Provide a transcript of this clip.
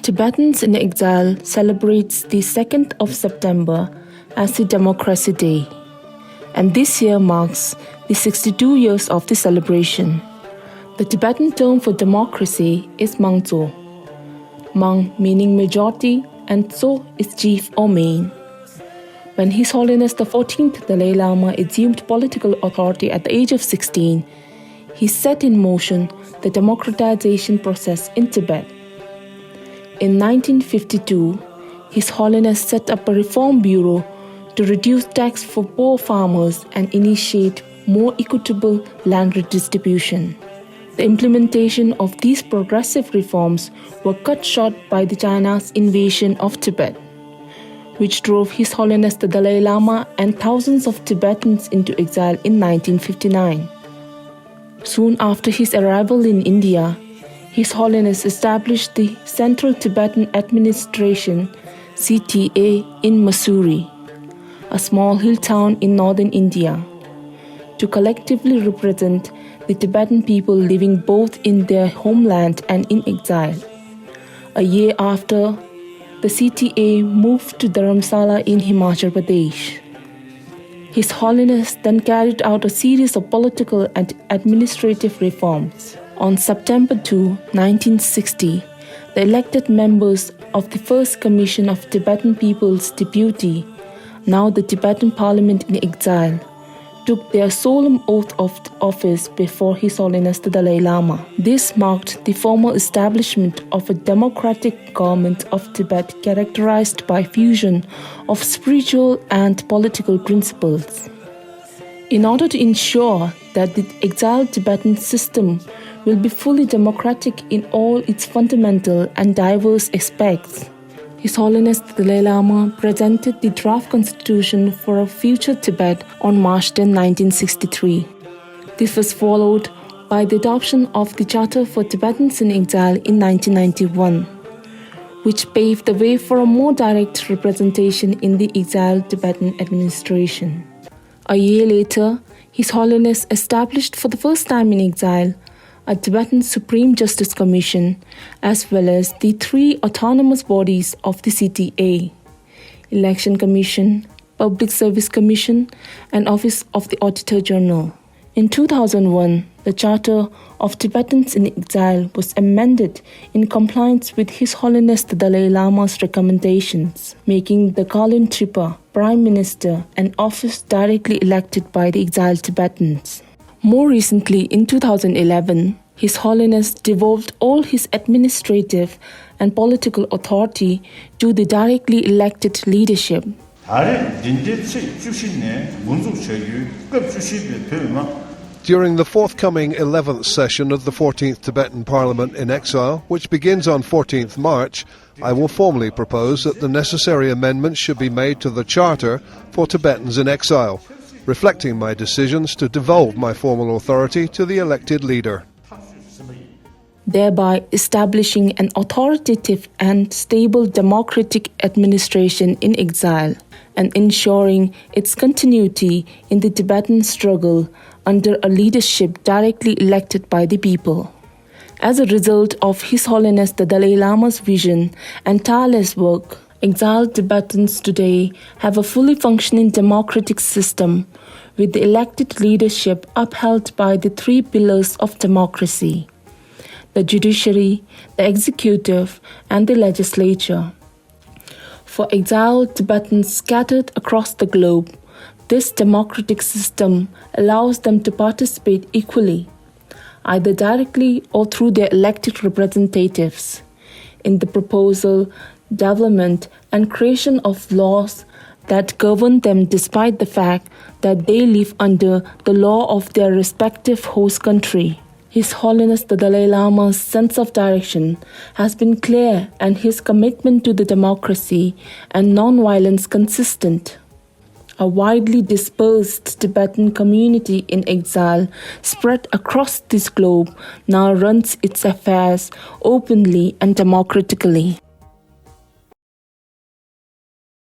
Tibetans in Exile celebrates the 2nd of September as the Democracy Day, and this year marks the 62 years of the celebration. The Tibetan term for democracy is Mangzo. Mang meaning majority and Tso is chief or main. When His Holiness the 14th Dalai Lama assumed political authority at the age of 16, he set in motion the democratization process in Tibet. In 1952, His Holiness set up a reform bureau to reduce tax for poor farmers and initiate more equitable land redistribution. The implementation of these progressive reforms were cut short by China's invasion of Tibet, which drove His Holiness the Dalai Lama and thousands of Tibetans into exile in 1959. Soon after his arrival in India, His Holiness established the Central Tibetan Administration (CTA) in Mussoorie, a small hill town in northern India, to collectively represent the Tibetan people living both in their homeland and in exile. A year after, the CTA moved to Dharamsala in Himachal Pradesh. His Holiness then carried out a series of political and administrative reforms. On September 2, 1960, the elected members of the First Commission of Tibetan People's Deputy, now the Tibetan Parliament in Exile, took their solemn oath of office before His Holiness the Dalai Lama. This marked the formal establishment of a democratic government of Tibet characterized by fusion of spiritual and political principles. In order to ensure that the exiled Tibetan system will be fully democratic in all its fundamental and diverse aspects, His Holiness the Dalai Lama presented the draft constitution for a future Tibet on March 10, 1963. This was followed by the adoption of the Charter for Tibetans in Exile in 1991, which paved the way for a more direct representation in the exiled Tibetan administration. A year later, His Holiness established for the first time in exile a Tibetan Supreme Justice Commission, as well as the 3 autonomous bodies of the CTA: Election Commission, Public Service Commission, and Office of the Auditor General. In 2001, the Charter of Tibetans in Exile was amended in compliance with His Holiness the Dalai Lama's recommendations, making the Khalin Tripa Prime Minister an office directly elected by the exiled Tibetans. More recently, in 2011, His Holiness devolved all his administrative and political authority to the directly elected leadership. During the forthcoming 11th session of the 14th Tibetan Parliament in Exile, which begins on 14th March, I will formally propose that the necessary amendments should be made to the Charter for Tibetans in Exile, reflecting my decisions to devolve my formal authority to the elected leader, thereby establishing an authoritative and stable democratic administration in exile and ensuring its continuity in the Tibetan struggle under a leadership directly elected by the people. As a result of His Holiness the Dalai Lama's vision and tireless work, exiled Tibetans today have a fully functioning democratic system with the elected leadership upheld by the 3 pillars of democracy: the judiciary, the executive, and the legislature. For exiled Tibetans scattered across the globe, this democratic system allows them to participate equally, either directly or through their elected representatives, in the proposal, development, and creation of laws that govern them despite the fact that they live under the law of their respective host country. His Holiness the Dalai Lama's sense of direction has been clear and his commitment to the democracy and non-violence consistent. A widely dispersed Tibetan community in exile spread across this globe now runs its affairs openly and democratically.